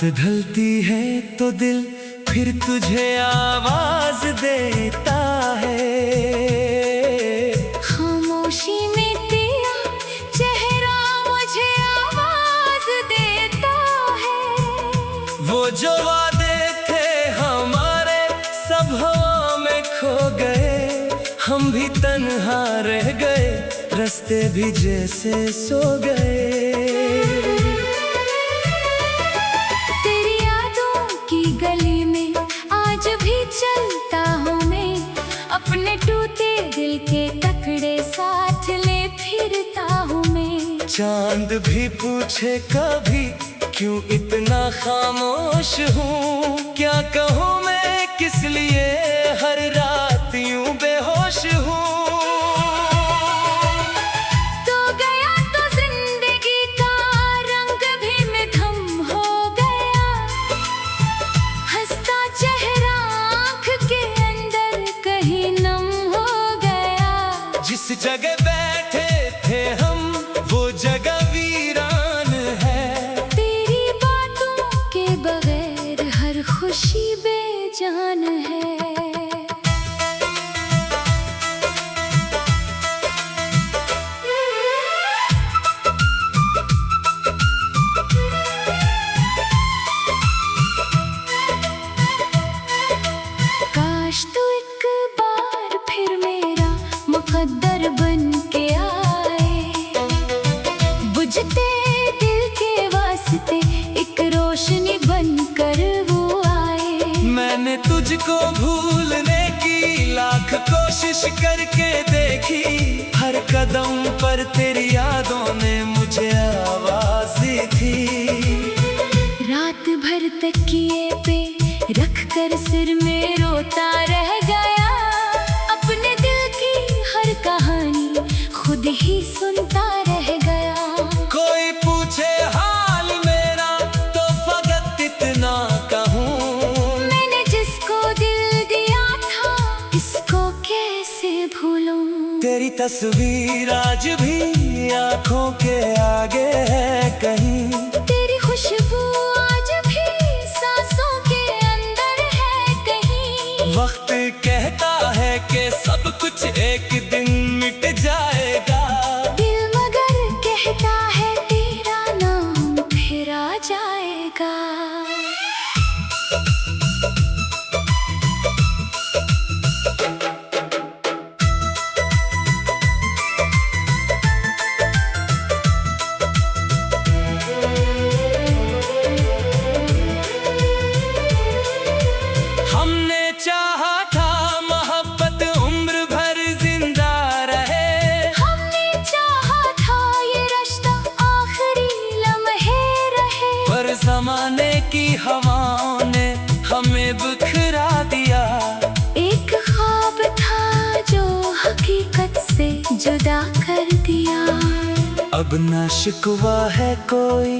रात ढलती है तो दिल फिर तुझे आवाज देता है। खामोशी में तेरा चेहरा मुझे आवाज देता है। वो जो वादे थे हमारे सब हवा में खो गए, हम भी तन्हा रह गए, रास्ते भी जैसे सो गए। तेरी यादों की गली में आज भी चलता हूँ मैं, अपने टूटे दिल के टुकड़े साथ ले फिरता हूँ मैं। चांद भी पूछे कभी क्यों इतना खामोश हूँ, क्या कहूँ मैं किस लिए हर रात यूं बेहोश हूँ। तो गया तो जिंदगी का रंग भी मध्यम हो गया, हंसता चेहरा आँख के अंदर कहीं नम हो गया। जिस जगह बैठे थे हम वो जगह वीरान है, तेरी बातों के बगैर हर खुशी बेजान है। काश तू एक बार फिर मेरा मुकद्दर बन के आए, बुझते दिल के वास्ते एक रोशनी बन कर वो आए। मैंने तुझको भूलने की लाख कोशिश करके देखी, हर कदम पर तेरी यादों ने मुझे आवाज दी थी। रात भर तकिए पे रख कर सिर में रोता रह गया, अपने दिल की हर कहानी खुद ही सुनता रह गया। कोई पूछे हाल मेरा तो फकत इतना कहूँ, मैंने जिसको दिल दिया था इसको कैसे भूलूं। तेरी तस्वीर आज भी आंखों के आगे है कहीं, तेरी खुशबू आज भी सांसों के अंदर है कहीं। वक्त कहता है कि सब कुछ एक दिन मिट जाएगा, दिल मगर कहता है तेरा नाम फिर आ जाएगा। हमने चाहा था मोहब्बत उम्र भर जिंदा रहे, हमने चाहा था ये रिश्ता आखिरी लम्हे रहे, पर जमाने की हवाओं ने हमें बिखरा दिया। एक ख्वाब था जो हकीकत से जुदा कर दिया। अब ना शिकवा है कोई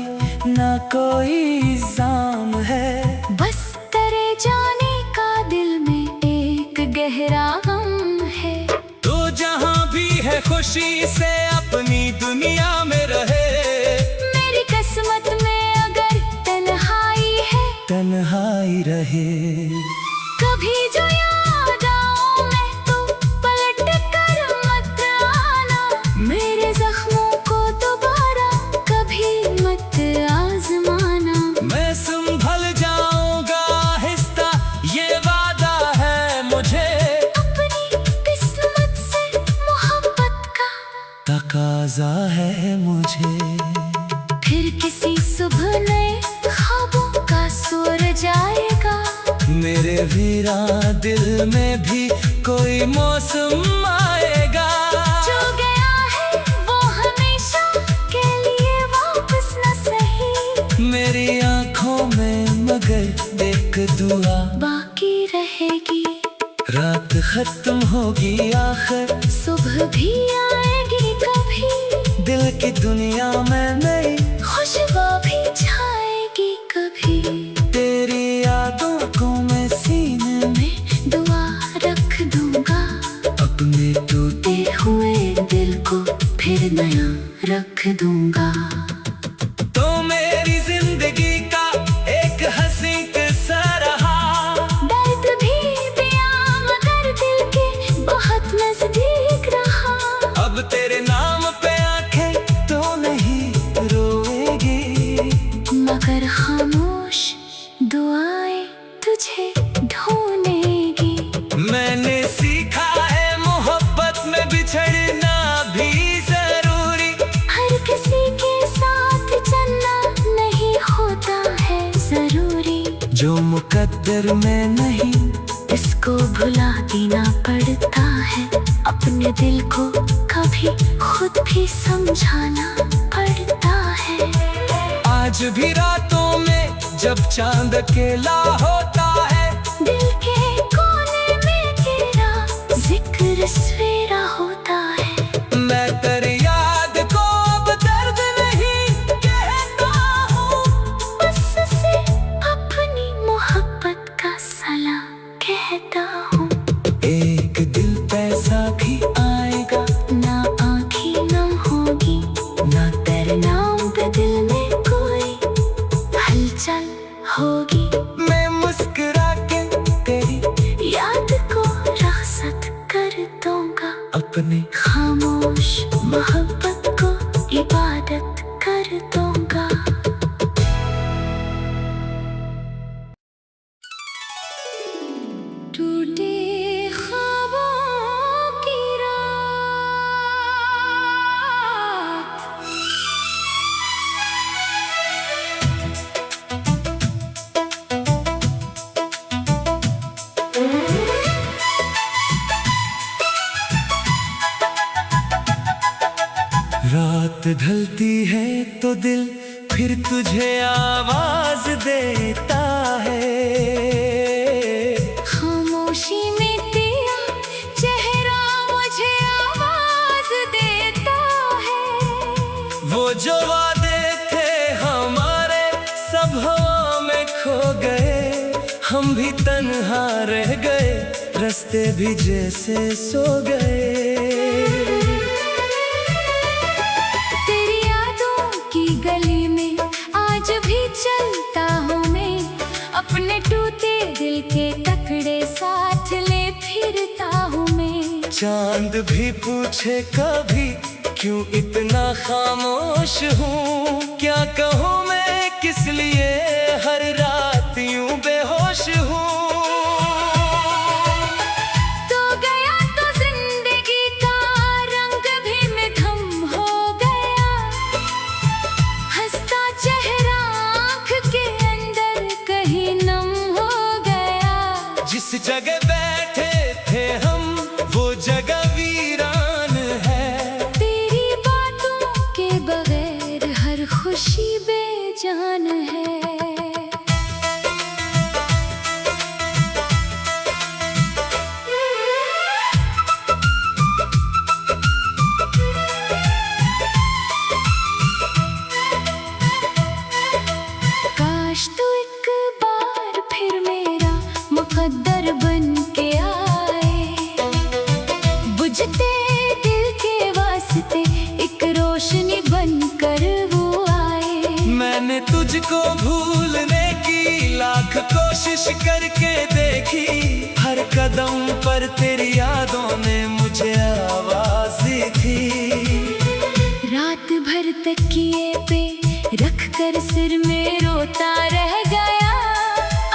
ना कोई इल्जाम है, बस तेरे जाने का दिल में एक गहरा गम है। तो जहाँ भी है खुशी से अपनी दुनिया में रहे, मेरी किस्मत में अगर तन्हाई है तन्हाई रहे। कभी जो याद आऊं मैं तो पलट कर मत आना, मेरे जख्मों को दोबारा कभी मत आजमाना। मैं संभल जाऊंगा आहिस्ता ये वादा है मुझे, अपनी किस्मत से मोहब्बत का तकाजा है मुझे। फिर किसी सुबह नए ख्वाबों का सूरज आएगा, मेरे वीरा दिल में भी कोई मौसम आएगा। जो गया है वो हमेशा के लिए वापस न सही, मेरी आंखों में मगर एक दुआ बाकी रहेगी। रात खत्म होगी आखिर सुबह भी आएगी कभी, दिल की दुनिया में नई खुशबू भी छाएगी कभी। तेरी यादों को मैं सीने मैं दुआ रख दूंगा, अपने टूटे हुए दिल को फिर नया रख दूंगा। तो मेरी जिंदगी का एक नजर में नहीं, इसको भुला देना पड़ता है। अपने दिल को कभी खुद भी समझाना पड़ता है। आज भी रातों में जब चांद अकेला होता है, दिल के कोने में तेरा जिक्र सवेरा होता है। मैं तेरी याद को अब दर्द नहीं कहता हूँ, बस से अपनी मोहब्बत का सलाम कहता हूँ। एक दिल पैसा भी आएगा, ना आँखें नम होगी, ना तेरे नाम पे दिल में कोई हलचल होगी। मैं मुस्कुरा के तेरी याद को रासत कर दूंगा, अपने खामोश मोहब्बत को इबादत कर दूंगा। टूटे ख्वाबों की रात, रात ढलती है तो दिल फिर तुझे आवाज देता है। खामोशी में तेरा चेहरा मुझे आवाज देता है। वो जो वादे थे हमारे सब हवा में खो गए, हम भी तन्हा रह गए, रास्ते भी जैसे सो गए। तेरी यादों की गली में आज भी चलता हूँ मैं, अपने टूटे दिल के टुकड़े साथ ले फिरता हूँ मैं। चांद भी पूछे कभी क्यों इतना खामोश हूँ, क्या कहूँ मैं किस लिए हर रात यूं बेहोश हूँ। तो गया तो जिंदगी का रंग भी मधुम हो गया, हंसता चेहरा आँख के अंदर कहीं नम हो गया। जिस जगह बैठे थे हम वो जगह वीरान है, तेरी बातों के बगैर हर खुशी बेजान है। काश तू एक बार फिर मेरा मुकद्दर बन के आए, बुझते दिल के वास्ते एक रोशनी बन कर वो आए। मैंने तुझको भूलने की लाख कोशिश करके देखी, हर कदम पर तेरी यादों ने मुझे आवाज दी थी। रात भर तकिए पे रख कर सिर में रोता रह गया,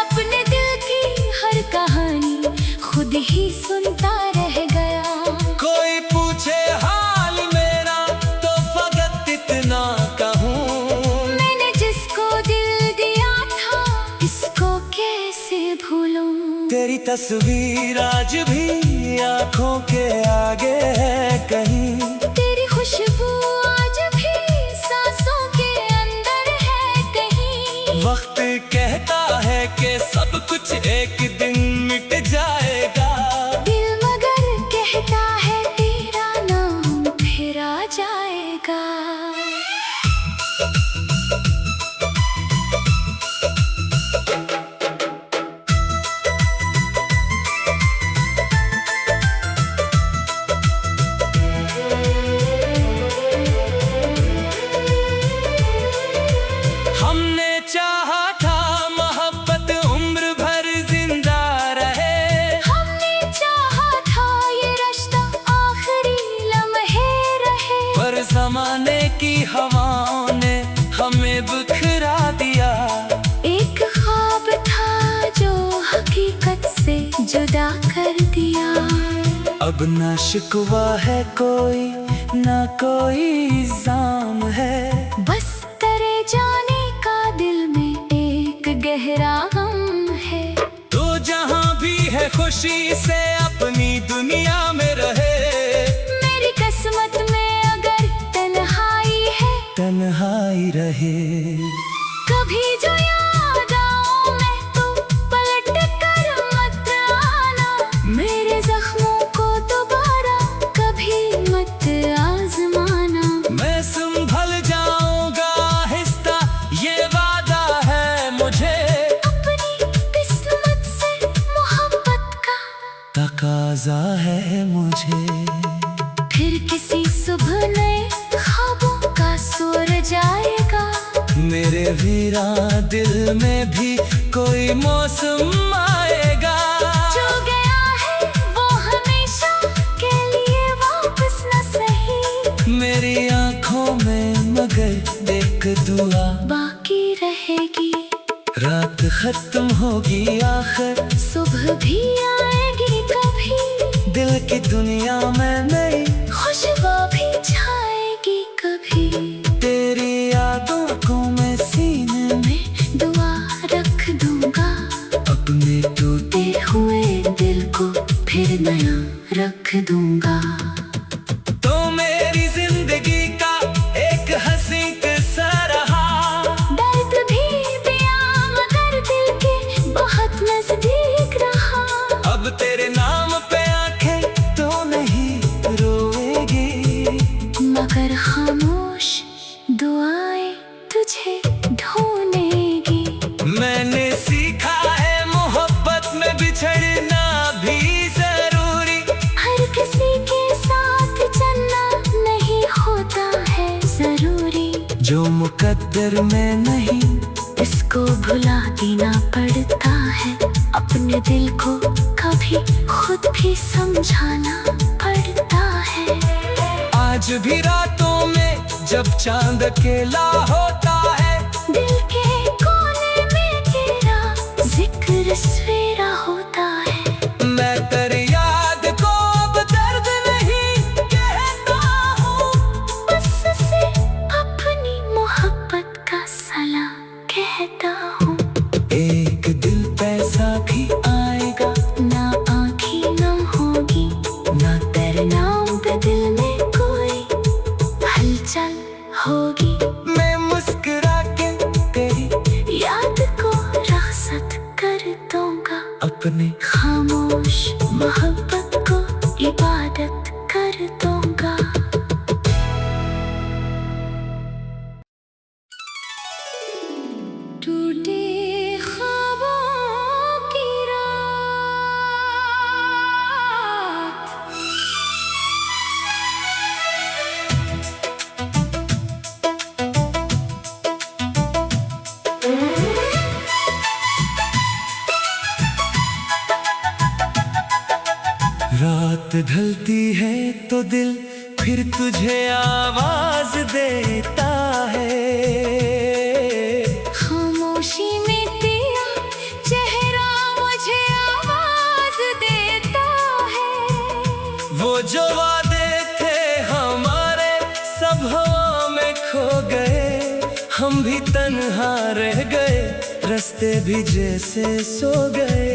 अपने दिल की हर कहानी खुद ही सुनता रह गया। कोई पूछे हाल मेरा तो फकत इतना कहूँ, मैंने जिसको दिल दिया था इसको कैसे भूलूं। तेरी तस्वीर आज भी आंखों के आगे है कहीं, तेरी खुशबू आज भी सांसों के अंदर है कहीं। वक्त कहता है कि सब कुछ एक दिन मिट जाएगा, दिल मगर कहता है तेरा नाम फिर आ जाएगा। हमने चाहा था मोहब्बत उम्र भर जिंदा रहे, हमने चाहा था ये रिश्ता आखिरी लम्हे रहे, पर जमाने की हवाओं ने हमें बिखरा दिया। एक ख्वाब था जो हकीकत से जुदा कर दिया। अब ना शिकवा है कोई ना कोई इल्जाम है, बस तेरे जाने का दिल में एक गहरा गम है। खुशी से अपनी दुनिया में रहे। मेरी किस्मत में अगर तन्हाई है, तन्हाई रहे। कभी जो याद आऊं मैं तो पलट कर मत आना, मेरे जख्मों को दोबारा कभी मत आजमाना। मैं संभल जाऊंगा आहिस्ता, ये वादा है मुझे। अपनी किस्मत से मोहब्बत का तकाजा है मुझे। फिर किसी सुबह नए ख्वाबों का सूरज आएगा। मेरे वीरान दिल में भी कोई मौसम आएगा। जो गया है वो हमेशा के लिए वापस न सही, मेरी आंखों में मगर एक दुआ बाकी रहेगी। रात खत्म होगी आखिर, सुबह भी आएगी कभी, दिल की दुनिया में नई खुशबू भी छाएगी कभी। तेरी यादों को मैं सीने में दुआ रख दूंगा, अपने टूटे हुए दिल को फिर नया रख दूंगा। तो मेरी जिंदगी का एक हंसी किस्सा रहा। दर्द भी बयां मगर दिल के बहुत नजदीक रहा। अब तेरे नाम पे आंखें तो नहीं रोएगी, मगर खामोश दुआएं तुझे ढूंढेगी। मैंने सीखा है मोहब्बत में बिछड़ना भी जरूरी। हर किसी के साथ चलना नहीं होता है जरूरी। जो मुकद्दर में नहीं इसको भुला देना पड़ता है, अपने दिल को कभी खुद भी समझाना पड़ता है। आज भी रातों में जब चांद अकेला होता है, दिल के कोने में तेरा जिक्र सवेरा होता है। मैं तेरी याद को अब दर्द नहीं कहता हूँ, बस से अपनी मोहब्बत का सलाम कहता हूँ। एक दिल पैसा भी आएगा, ना आँखें नम होगी, ना तेरे नाम पे दिल में कोई हलचल होगी। मैं मुस्कुरा के तेरी याद को रखसत कर दूंगा, अपने खामोश मोहब्बत को इबादत कर दूंगा। टूटे ख्वाबों की रात, रात ढलती है तो दिल फिर तुझे आवाज देता है। खामोशी में तेरा चेहरा मुझे आवाज देता है। वो जो वादे थे हमारे सब हवा में खो गए, हम भी तन्हा रह गए, रास्ते भी जैसे सो गए।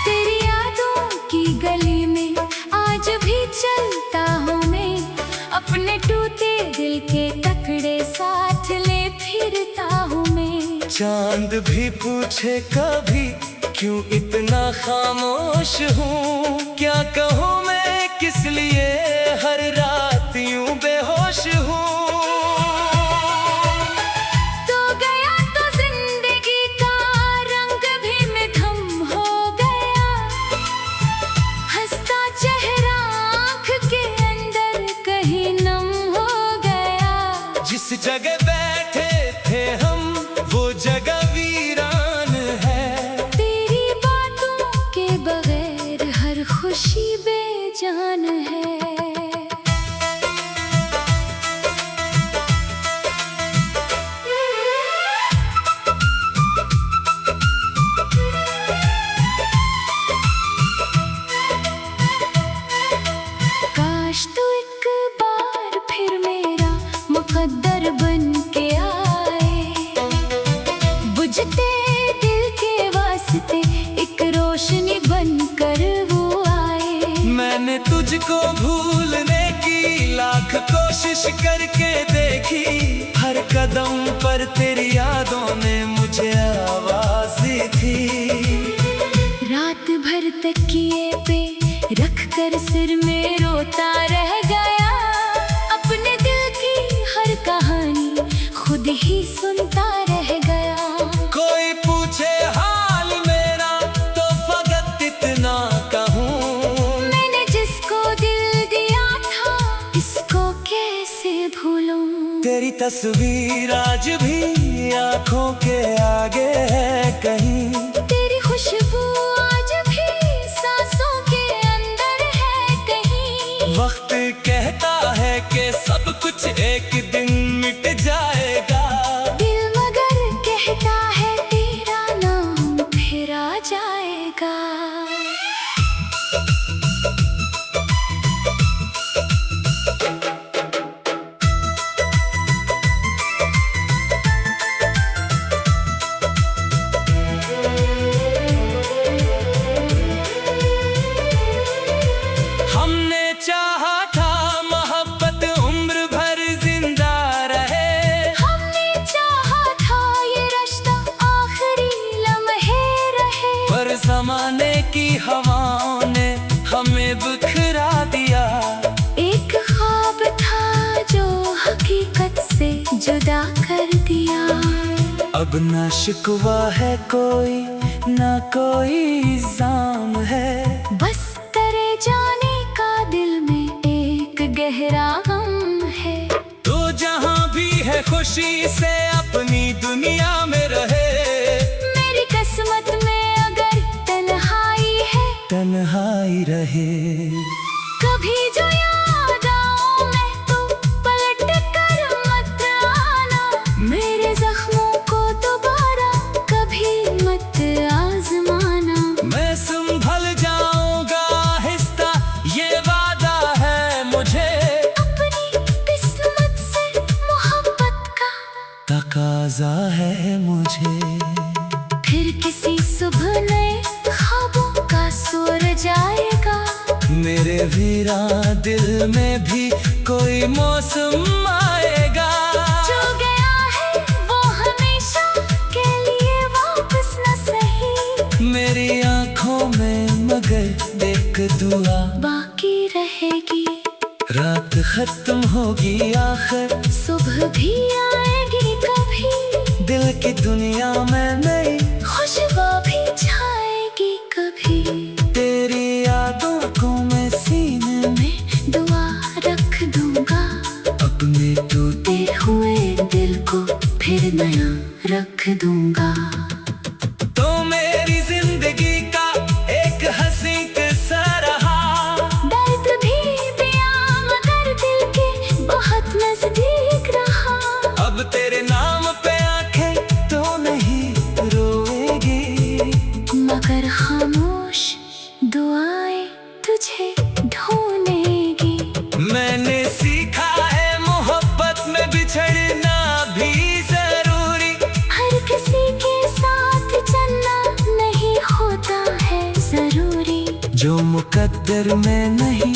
तेरी यादों की गली में आज भी चलता हूँ मैं, अपने टूटे दिल के टुकड़े साथ ले फिरता हूँ मैं। चांद भी पूछे कभी क्यों इतना खामोश हूँ, क्या कहूँ मैं किस लिए हर रात यूं बेहोश हूँ। तो गया तो जिंदगी का रंग भी मधुम हो गया, हंसता चेहरा आँख के अंदर कहीं नम हो गया। जिस जगह बैठे थे हम वो जगह वीरान है, तेरी बातों के बगैर हर खुशी बेजान है। काश तू एक बार फिर मेरा मुकद्दर बन के आए, बुझते दिल के वास्ते तुझको भूलने की लाख कोशिश करके देखी, हर कदम पर तेरी यादों ने मुझे आवाज दी थी। रात भर तकिए पे रख कर सिर में रोता रह गया, अपने दिल की हर कहानी खुद ही सुनता रह गया। कोई पूछे हाल मेरा तो फकत इतना कहूँ, मैंने जिसको दिल दिया था इसको कैसे भूलूं। तेरी तस्वीर आज भी आंखों के आगे है कहीं, तेरी खुशबू आज भी सांसों के अंदर है कहीं। वक्त कहता है कि सब कुछ एक दिन मिट जाएगा, दिल मगर कहता है तेरा नाम फिर आ जाएगा। हमने चाहा था मोहब्बत उम्र भर जिंदा रहे, हमने चाहा था ये रिश्ता आखिरी लम्हे रहे, पर जमाने की हवाओं ने हमें बिखरा दिया। एक ख्वाब था जो हकीकत से जुदा कर दिया। अब ना शिकवा है कोई ना कोई इल्जाम है, बस तेरे जाने का दिल में एक गहरा गम है। तो जहाँ भी है खुशी से अपनी दुनिया में रहे, मेरी किस्मत में अगर तन्हाई है तन्हाई रहे। कभी जो याद आऊं मैं तो पलट कर मत आना, मेरे जख्मों को दोबारा कभी मत आजमाना। मैं संभल जाऊंगा आहिस्ता ये वादा है मुझे, अपनी किस्मत से मोहब्बत का तकाजा है मुझे। फिर किसी सुबह नए ख्वाबों का सूरज आएगा, मेरे वीरान दिल में भी कोई मौसम आएगा, जो गया है वो हमेशा के लिए वापस न सही। मेरी आंखों में मगर एक दुआ बाकी रहेगी, रात खत्म होगी आखिर सुबह भी आएगी कभी, दिल की दुनिया में नई खुशबू भी छाएगी कभी। तेरी यादों को मैं सीने में दुआ रख दूंगा, अपने टूटे हुए दिल को फिर नया रख दूंगा। तो मेरी जिंदगी का एक हंसी किस्सा रहा, दर्द भी पिया मगर दिल के बहुत नजदीक रहा। अब तेरे नाम पे आंखें तो नहीं रोएगी, मगर खामोश दुआएं तुझे ढूंढेगी। मैंने सीखा है मोहब्बत में बिछड़ना भी जरूरी, हर किसी के साथ चलना नहीं होता है जरूरी। जो मुकद्दर में नहीं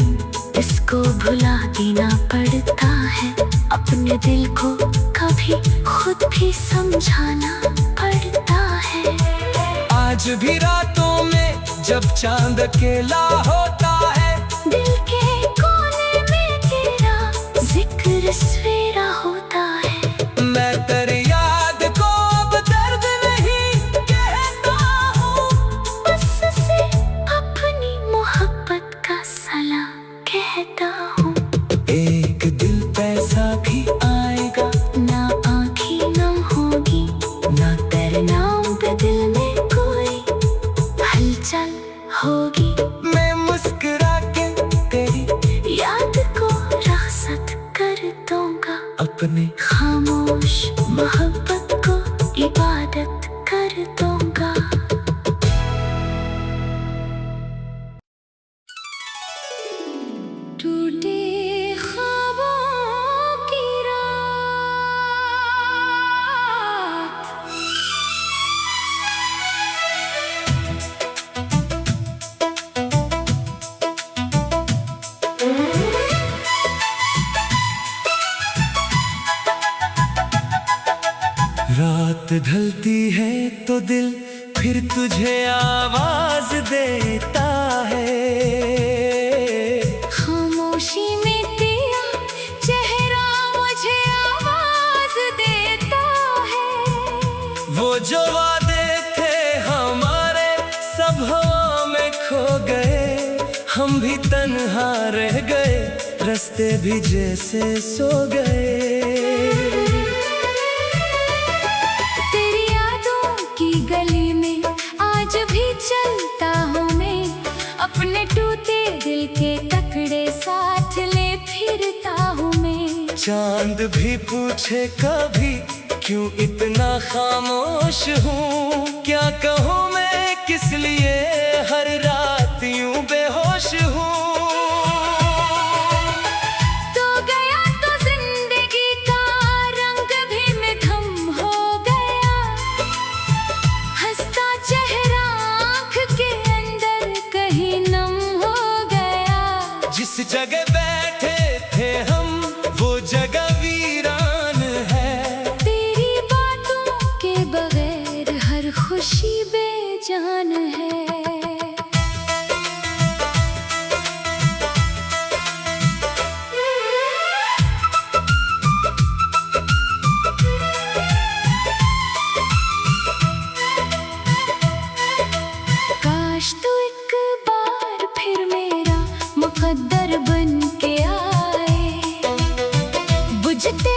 इसको भुला देना पड़ता है, अपने दिल को कभी खुद भी समझाना पड़ता है। आज भी रातों में जब चांद अकेला होता है, दिल के कोने में तेरा जिक्र सवेरा होता है। मैं तेरी याद को अब दर्द नहीं कहता हूँ, बस से अपनी मोहब्बत का सलाम कहता हूँ। एक दिल पैसा भी आएगा, ना आँखें नम होगी, ना तेरे नाम पे दिल में कोई हलचल होगी। मैं मुस्कुरा के तेरी याद को रासत कर दूंगा, अपने खामोश मोहब्बत को इबादत कर दूंगा। टूटे ख्वाबों की रात, तो दिल फिर तुझे आवाज देता है। खामोशी में तेरा चेहरा मुझे आवाज देता है। वो जो वादे थे हमारे सब हवा में खो गए, हम भी तन्हा रह गए, रास्ते भी जैसे सो गए। तेरी यादों की गली में आज भी चलता हूँ मैं, अपने टूटे दिल के टुकड़े साथ ले फिरता हूँ मैं। चांद भी पूछे कभी क्यों इतना खामोश हूँ, क्या कहूँ मैं किस लिए हर रात यूं बेहोश हूँ। तो गया तो जिंदगी का रंग भी मध्यम हो गया, हंसता चेहरा आँख के अंदर कहीं नम हो गया। जिस जगह बैठे थे हम वो जगह वीरान है, तेरी बातों के बगैर हर खुशी बेजान है। काश तू एक बार फिर मेरा मुकद्दर बन के आए, बुझते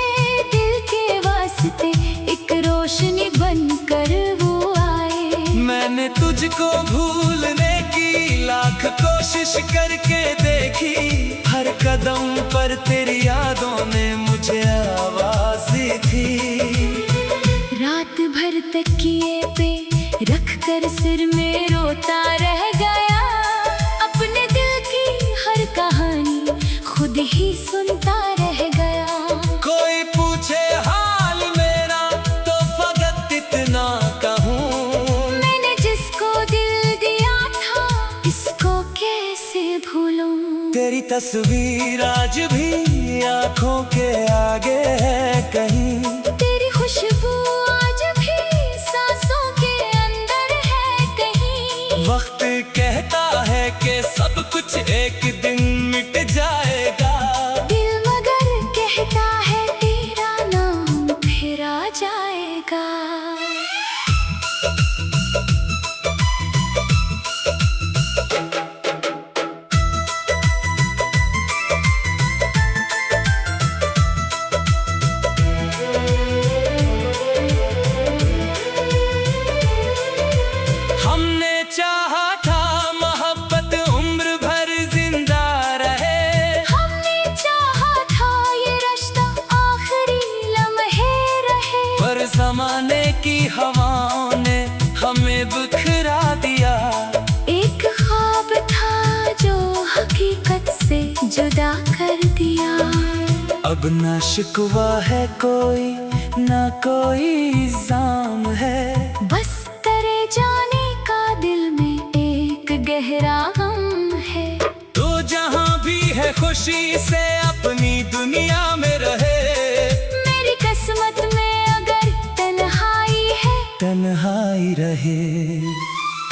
दिल के वास्ते एक रोशनी बन कर वो आए। मैंने तुझको भूलने की लाख कोशिश करके देखी, हर कदम पर तेरी यादों ने मुझे आवाज दी थी। रात भर तकिए पे रख कर सिर में रोता रह गया, अपने दिल की हर कहानी खुद ही सुनता रह गया। कोई पूछे हाल मेरा तो फकत इतना कहूँ, मैंने जिसको दिल दिया था इसको कैसे भूलूं। तेरी तस्वीर आज भी आंखों के आगे है कहीं, तेरी खुशबू आज भी सांसों के अंदर है कहीं। वक्त कहता है कि सब कुछ एक दिन मिट जाएगा, दिल मगर कहता है तेरा नाम फिर आ जाएगा। हमने चाहा था मोहब्बत उम्र भर जिंदा रहे, हमने चाहा था ये रिश्ता आखिरी लम्हे रहे, पर जमाने की हवाओं ने हमें बिखरा दिया। एक ख्वाब था जो हकीकत से जुदा कर दिया। अब ना शिकवा है कोई ना कोई इल्जाम है, बस तेरे जाने का दिल में एक गहरा गम है। तो जहाँ भी है खुशी से अपनी दुनिया में रहे, मेरी किस्मत में अगर तन्हाई है तन्हाई रहे।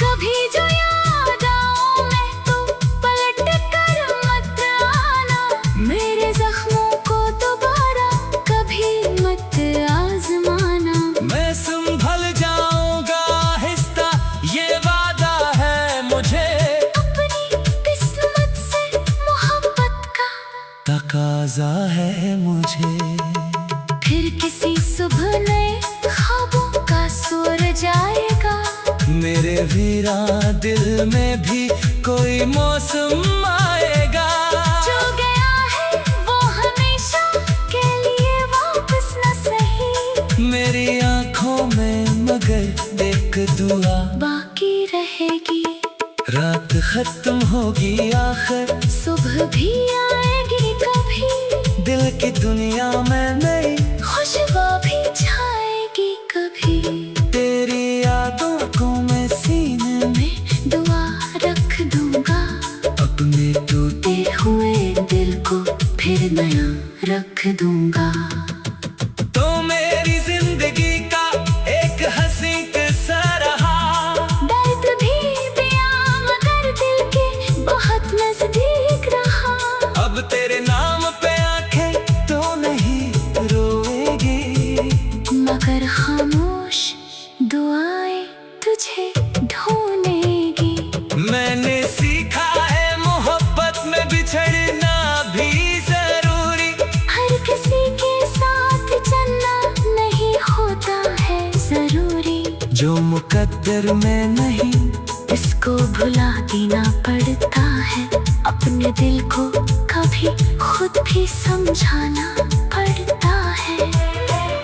कभी जो याद आऊं मैं तो पलट कर मत आना, मेरे जख्मों को दोबारा कभी मत आजमाना। मैं संभल जाऊंगा आहिस्ता ये वादा है मुझे, अपनी किस्मत से मोहब्बत का तकाजा है मुझे। फिर किसी सुबह नए ख्वाबों का सूरज आएगा, मेरे वीरा दिल में भी कोई मौसम आएगा। जो गया है वो हमेशा के लिए वापस न सही, मेरी आंखों में मगर एक दुआ बाकी रहेगी। रात खत्म होगी आखिर, सुबह भी आएगी कभी, दिल की दुनिया में नई खुशबू भी छाएगी कभी। तेरी यादों को मैं सीने मैं दुआ रख दूंगा, अपने टूटे हुए दिल को फिर नया रख दूंगा। तो मेरी जिंदगी का एक हंसी किस्सा मुकद्दर में नहीं, इसको भुला देना पड़ता है। अपने दिल को कभी खुद भी समझाना पड़ता है।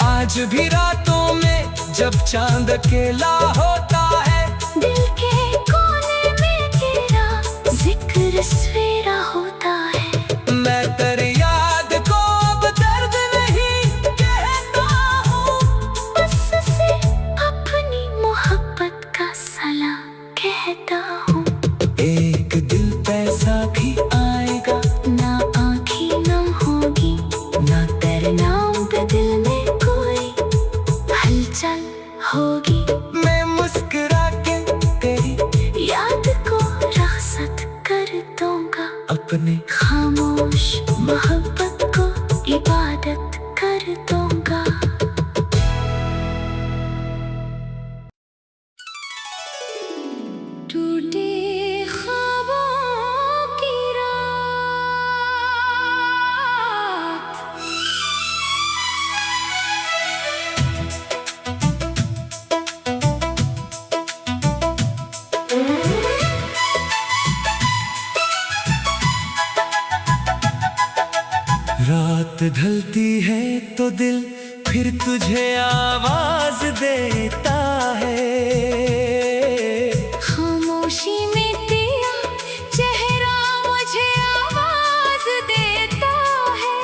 आज भी रातों में जब चांद अकेला होता है, दिल के कोने में तेरा जिक्र सवेरा होता है। मैं तेरी याद को अब दर्द नहीं कहता हूँ, बस से अपनी मोहब्बत का सलाम कहता हूँ। एक दिल पैसा भी आएगा, ना आँखें नम होगी, ना तेरे नाम पे दिल में कोई हलचल होगी। मैं मुस्कुरा के तेरी याद को रासत कर दूंगा, अपने खामोश मोहब्बत को इबादत कर दूंगा। टूटे ख्वाबों की रात, रात ढलती है तो दिल फिर तुझे आवाज देता है। खामोशी में तेरा चेहरा मुझे आवाज देता है।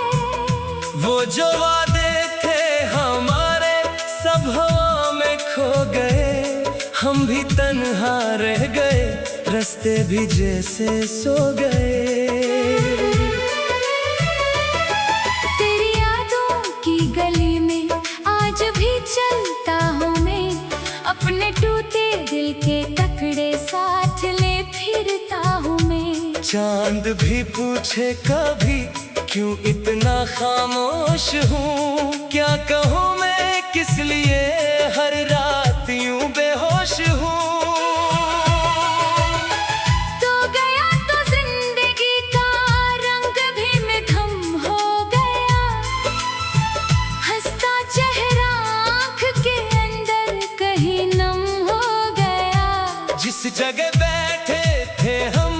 वो जो वादे थे हमारे सब हवा में खो गए, हम भी तन्हा रह गए, रास्ते भी जैसे सो गए। तेरी यादों की गली में आज भी चलता हूँ मैं, अपने टूटे दिल के टुकड़े साथ ले फिरता हूँ मैं। चांद भी पूछे कभी क्यों इतना खामोश हूँ, क्या कहूँ मैं किस लिए हर रात यूं बेहोश हूँ। तो गया तो जिंदगी का रंग भी मधुम हो गया, हंसता चेहरा आँख के अंदर कहीं नम हो गया। जिस जगह बैठे थे हम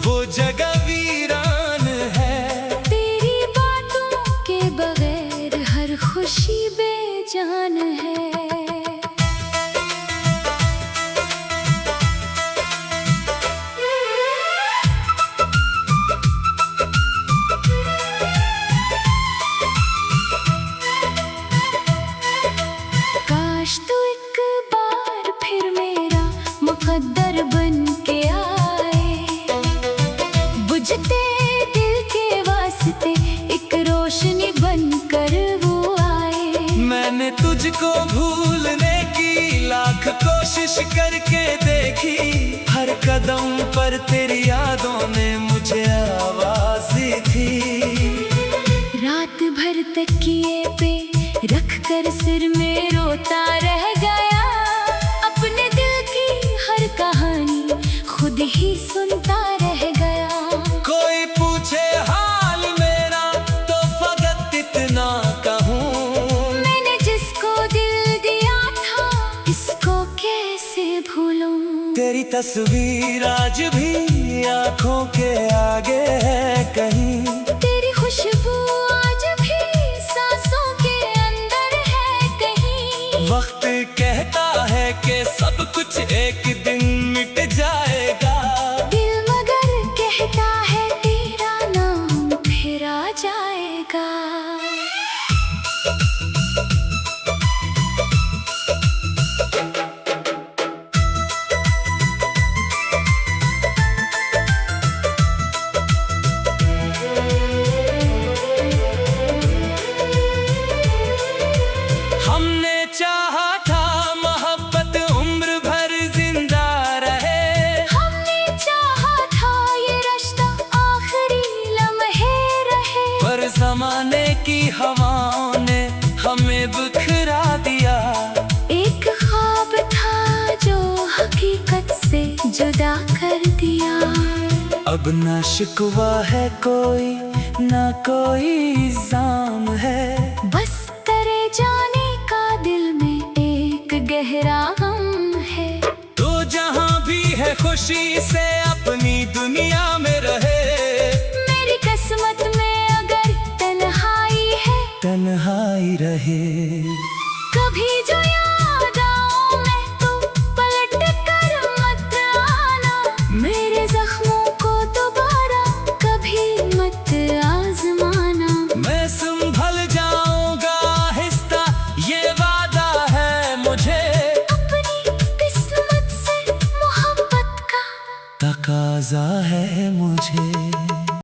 वो जगह वीरान है, तेरी बातों के बगैर हर खुशी बेजान है। काश तू एक बार फिर मेरा मुकद्दर बन के आए, बुझते दिल के वास्ते एक रोशनी बन कर वो आए। मैंने तुझको भूलने की लाख कोशिश करके देखी, हर कदम पर तेरी यादों ने मुझे आवाज दी थी। रात भर तकिए पे रख कर सिर में रोता रह गया, अपने दिल की हर कहानी खुद ही सुनता रह गया। कोई पूछे हाल मेरा तो फकत इतना कहूँ, मैंने जिसको दिल दिया था इसको कैसे भूलूं। तेरी तस्वीर आज भी आंखों के आगे है कहीं, तेरी खुशबू आज भी सांसों के अंदर है कहीं। वक्त कहता है कि सब कुछ एक दिन मिट जाएगा, दिल मगर कहता है तेरा नाम फिर आ जाएगा। हमने चाहा था मोहब्बत उम्र भर जिंदा रहे, हमने चाहा था ये रिश्ता आखिरी लम्हे रहे, पर जमाने की हवाओं ने हमें बिखरा दिया। एक ख्वाब था जो हकीकत से जुदा कर दिया। अब ना शिकवा है कोई ना कोई इल्जाम है, बस तेरे जाने का दिल में एक गहरा गम है। खुशी से अपनी दुनिया में रहे। मेरी किस्मत में अगर तन्हाई है, तन्हाई रहे। कभी जो याद आऊं मैं तो पलट कर मत आना, मेरे जख्मों को दोबारा कभी मत आजमाना। मैं संभल जाऊंगा आहिस्ता, ये वादा है मुझे। अपनी किस्मत से मोहब्बत का तकाजा है मुझे।